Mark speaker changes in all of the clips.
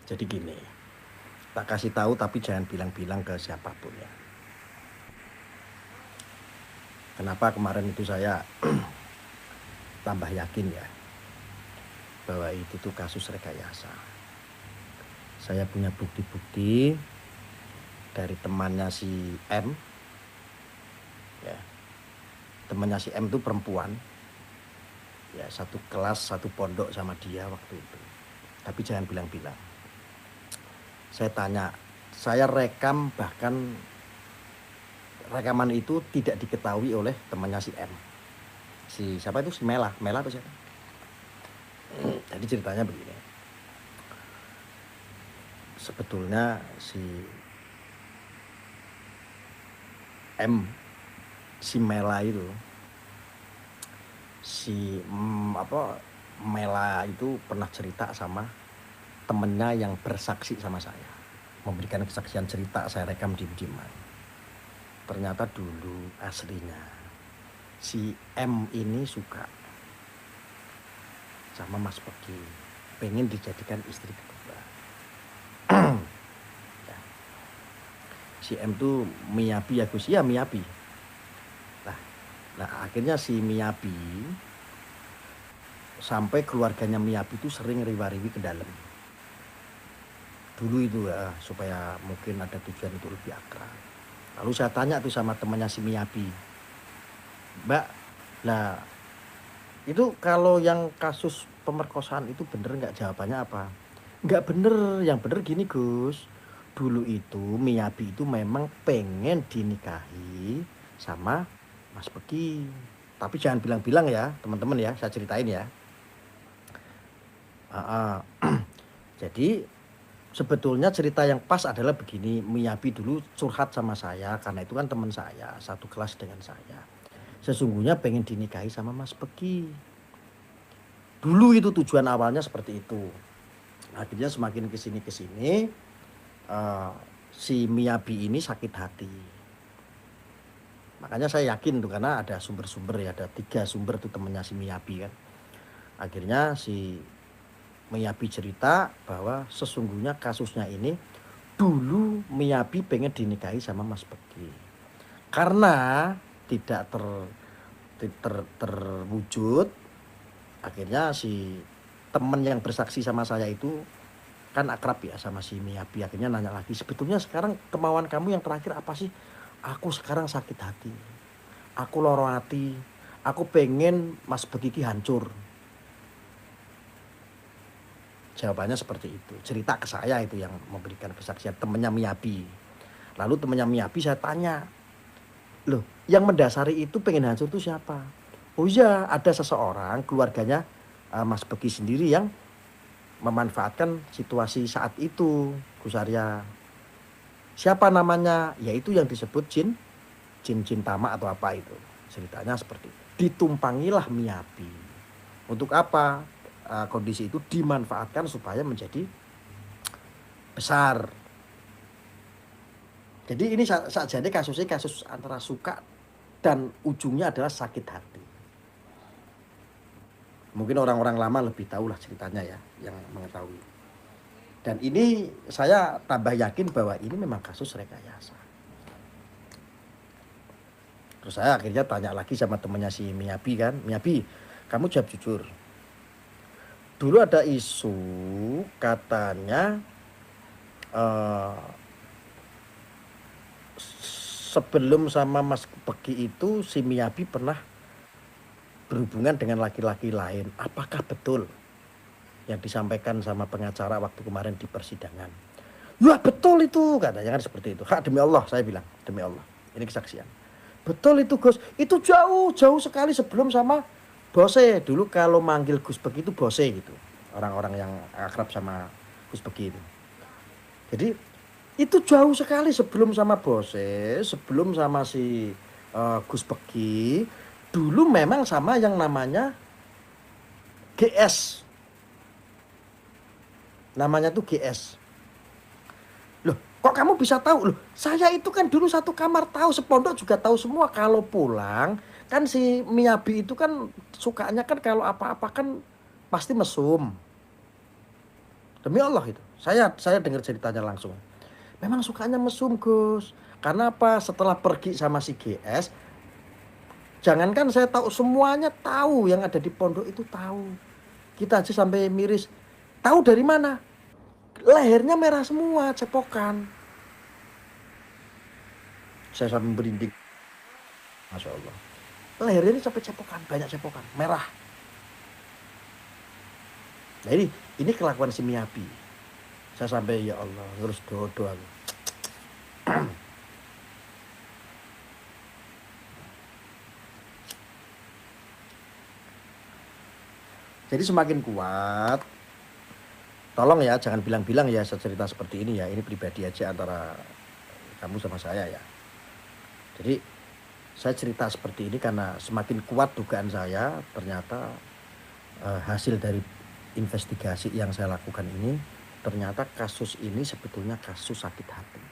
Speaker 1: Jadi gini, tak kasih tahu tapi jangan bilang-bilang ke siapapun ya. Kenapa kemarin itu saya tambah yakin ya bahwa itu tuh kasus rekayasa. Saya punya bukti-bukti dari temannya si M, ya. Temannya si M itu perempuan, ya, satu kelas satu pondok sama dia waktu itu. Tapi jangan bilang-bilang. Saya tanya, saya rekam, bahkan rekaman itu tidak diketahui oleh temannya si M. Si siapa itu, si Mela atau siapa? Jadi ceritanya begini, sebetulnya si M, si Mela itu, si Mela itu pernah cerita sama temennya yang bersaksi sama saya, memberikan kesaksian, cerita, saya rekam diem-dieman. Ternyata dulu aslinya si M ini suka sama Mas Pegi, pengen dijadikan istri kedua. Ya. Si M tuh Miyabi ya Gus, ya Miyabi. Nah akhirnya si Miyabi sampai keluarganya Miyabi itu sering riwa-riwi ke dalam. Dulu itu ya, supaya mungkin ada tujuan untuk lebih akrab. Lalu saya tanya tuh sama temannya si Miyabi, Mbak, nah itu kalau yang kasus pemerkosaan itu bener nggak? Jawabannya apa? Nggak bener, yang bener gini Gus. Dulu itu Miyabi itu memang pengen dinikahi sama Mas Pegi. Tapi jangan bilang-bilang ya teman-teman ya, saya ceritain ya. Jadi sebetulnya cerita yang pas adalah begini, Miyabi dulu curhat sama saya karena itu kan teman saya, satu kelas dengan saya. Sesungguhnya pengen dinikahi sama Mas Pegi. Dulu itu tujuan awalnya seperti itu. Akhirnya semakin kesini si Miyabi ini sakit hati. Makanya saya yakin tuh, karena ada sumber-sumber ya, ada 3 sumber tuh temennya si Miyabi kan. Akhirnya si Miyabi cerita bahwa sesungguhnya kasusnya ini dulu Miyabi pengen dinikahi sama Mas Pegi. Karena tidak terwujud, akhirnya si temen yang bersaksi sama saya itu kan akrab ya sama si Miyabi, akhirnya nanya lagi, sebetulnya sekarang kemauan kamu yang terakhir apa sih? Aku sekarang sakit hati, aku loro hati, aku pengen Mas Begiki hancur. Jawabannya seperti itu, cerita ke saya itu yang memberikan kesaksian temennya Miyabi. Lalu temennya Miyabi saya tanya, loh yang mendasari itu pengen hancur itu siapa? Oh iya, ada seseorang keluarganya Mas Begi sendiri yang memanfaatkan situasi saat itu, Gus Arya. Siapa namanya? Yaitu yang disebut jin tamak atau apa itu. Ceritanya seperti itu. Ditumpangilah Miyabi. Untuk apa? Kondisi itu dimanfaatkan supaya menjadi besar. Jadi ini saja kasusnya kasus antara suka dan ujungnya adalah sakit hati. Mungkin orang-orang lama lebih tahu lah ceritanya ya, yang mengetahui. Dan ini saya tambah yakin bahwa ini memang kasus rekayasa. Terus saya akhirnya tanya lagi sama temennya si Miyabi kan, Miyabi, kamu jawab jujur. Dulu ada isu katanya sebelum sama Mas Begi itu si Miyabi pernah berhubungan dengan laki-laki lain. Apakah betul yang disampaikan sama pengacara waktu kemarin di persidangan? Ya betul itu, katanya kan seperti itu. Hak demi Allah, saya bilang, demi Allah, ini kesaksian. Betul itu Gus, itu jauh sekali sebelum sama Bose. Dulu kalau manggil Gus Begi itu Bose gitu, orang-orang yang akrab sama Gus Begi itu. Jadi itu jauh sekali sebelum sama Bose, sebelum sama si Gus Begi. Dulu memang sama yang namanya GS, namanya tuh GS. Loh, kok kamu bisa tahu? Loh, saya itu kan dulu satu kamar, tahu, sepondok juga tahu semua. Kalau pulang kan si Miyabi itu kan sukanya kan kalau apa-apa kan pasti mesum. Demi Allah itu. Saya dengar ceritanya langsung. Memang sukanya mesum, Gus. Karena apa? Setelah pergi sama si GS, jangankan saya tahu, semuanya tahu, yang ada di pondok itu tahu. Kita aja sampai miris. Tahu dari mana? Lehernya merah semua, cepokan. Saya sampai merinding. Masya Allah. Lehernya ini sampai cepokan, banyak cepokan, merah. Nah ini kelakuan si Miyabi. Saya sampai ya Allah, terus doa. Jadi semakin kuat. Tolong ya, jangan bilang-bilang ya cerita seperti ini ya. Ini pribadi aja antara kamu sama saya ya. Jadi saya cerita seperti ini karena semakin kuat dugaan saya, ternyata hasil dari investigasi yang saya lakukan ini, ternyata kasus ini sebetulnya kasus sakit hati.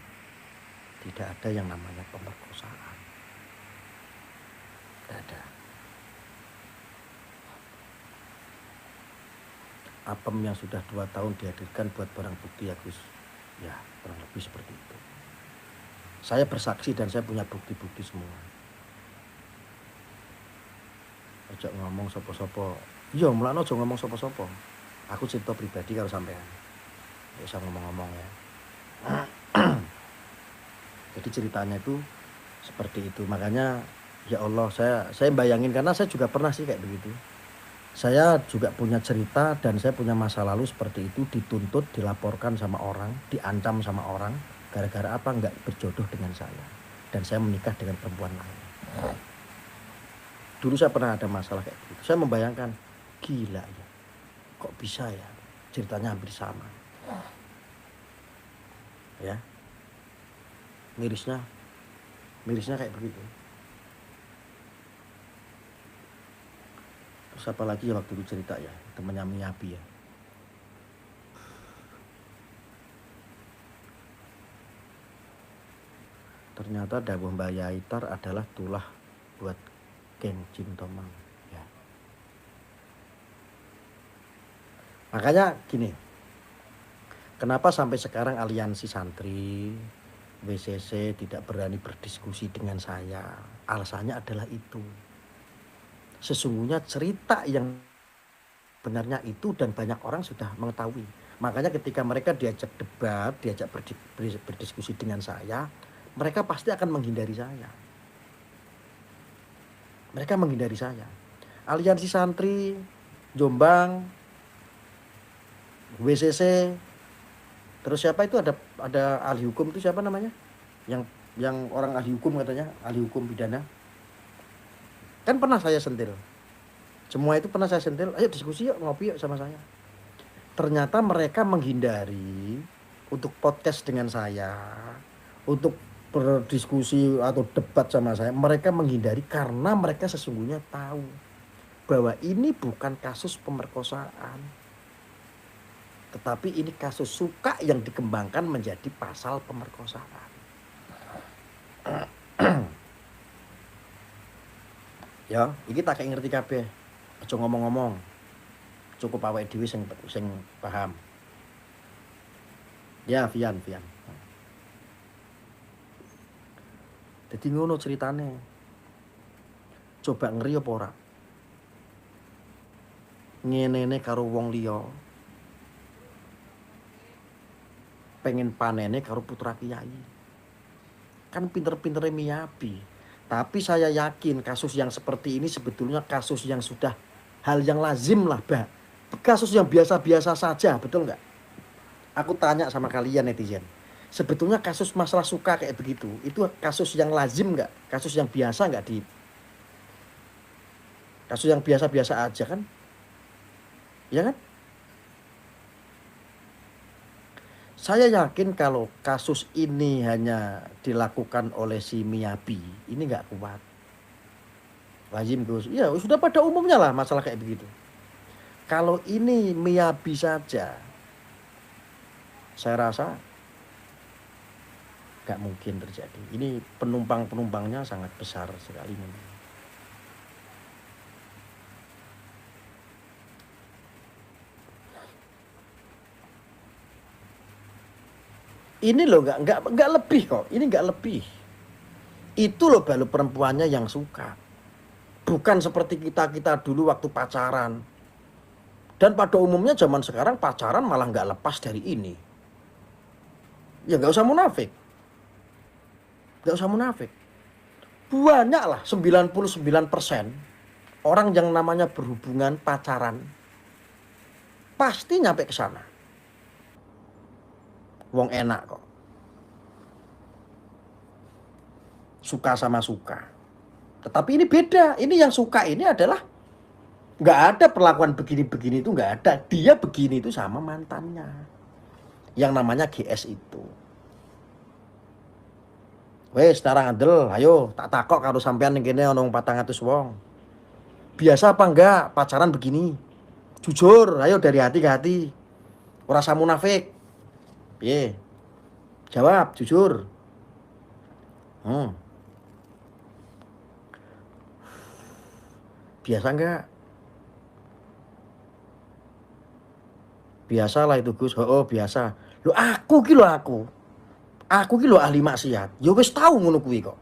Speaker 1: Tidak ada yang namanya pemerkosaan. Tidak ada. Apem yang sudah 2 tahun dihadirkan buat barang bukti ya Gus. Ya kurang lebih seperti itu. Saya bersaksi dan saya punya bukti-bukti semua. Aja ngomong sopo-sopo. Iya mulane aja ngomong sopo-sopo. Aku cerita pribadi kalau sampean. Gak usah ngomong-ngomong ya. Jadi ceritanya itu seperti itu. Makanya ya Allah, saya bayangin, karena saya juga pernah sih kayak begitu. Saya juga punya cerita dan saya punya masa lalu seperti itu, dituntut, dilaporkan sama orang, diancam sama orang, gara-gara apa? Nggak berjodoh dengan saya. Dan saya menikah dengan perempuan lain. Dulu saya pernah ada masalah kayak begitu. Saya membayangkan, gila ya, kok bisa ya? Ceritanya hampir sama. Ya, mirisnya kayak begitu. Terus apa lagi ya waktu itu cerita ya, temannya Miyabi ya. Ternyata dawuh Mbah Yaitar adalah tulah buat geng Cintomang ya. Makanya gini, kenapa sampai sekarang aliansi santri WCC tidak berani berdiskusi dengan saya? Alasannya adalah itu. Sesungguhnya cerita yang benarnya itu dan banyak orang sudah mengetahui. Makanya ketika mereka diajak debat, diajak berdiskusi dengan saya, mereka pasti akan menghindari saya. Mereka menghindari saya. Aliansi santri Jombang, WCC, terus siapa itu, ada ahli hukum itu siapa namanya? Yang orang ahli hukum katanya, ahli hukum pidana. Kan pernah saya sentil. Semua itu pernah saya sentil, ayo diskusi yuk, ngopi yuk sama saya. Ternyata mereka menghindari untuk podcast dengan saya, untuk berdiskusi atau debat sama saya. Mereka menghindari karena mereka sesungguhnya tahu bahwa ini bukan kasus pemerkosaan, tetapi ini kasus suka yang dikembangkan menjadi pasal pemerkosaan. Ya, iki tak kayak ngerti kabeh. Aja ngomong-ngomong. Cukup awake dhewe sing paham. Ya, Vian. Jadi ngono ceritane. Coba ngeri apa ora? Ngenene karo wong liya. Pengen panene karo putra kiai. Kan pinter-pintere Miyabi. Tapi saya yakin kasus yang seperti ini sebetulnya kasus yang sudah hal yang lazim lah, Bah. Kasus yang biasa-biasa saja, betul nggak? Aku tanya sama kalian netizen. Sebetulnya kasus masalah suka kayak begitu, itu kasus yang lazim nggak? Kasus yang biasa nggak di? Kasus yang biasa-biasa aja kan? Ya kan? Saya yakin kalau kasus ini hanya dilakukan oleh si Miyabi, ini nggak kuat. Lazim Gus, ya sudah pada umumnya lah masalah kayak begitu. Kalau ini Miyabi saja, saya rasa nggak mungkin terjadi. Ini penumpangnya sangat besar sekali memang. Ini loh nggak lebih kok. Ini nggak lebih. Itu loh baru perempuannya yang suka. Bukan seperti kita dulu waktu pacaran. Dan pada umumnya zaman sekarang pacaran malah nggak lepas dari ini. Ya nggak usah munafik. Nggak usah munafik. Banyak lah 99% orang yang namanya berhubungan pacaran pasti nyampe ke sana. Wong enak kok. Suka sama suka. Tetapi ini beda. Ini yang suka ini adalah nggak ada perlakuan begini-begini itu nggak ada. Dia begini itu sama mantannya. Yang namanya GS itu. Wes sekarang andel, ayo tak takok karo sampean ning kene ana 400 wong. Biasa apa enggak pacaran begini? Jujur, ayo dari hati ke hati. Ora usah munafik. Piye? Jawab jujur. Biasa enggak? Biasalah itu Gus. Oh, biasa. Lho aku ki lho aku. Aku ki lho ahli maksiat. Ya wis tahu ngono kuwi kok.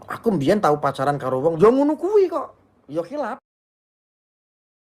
Speaker 1: Aku mbiyen tahu pacaran karo wong, ya ngono kuwi kok. Ya khilaf.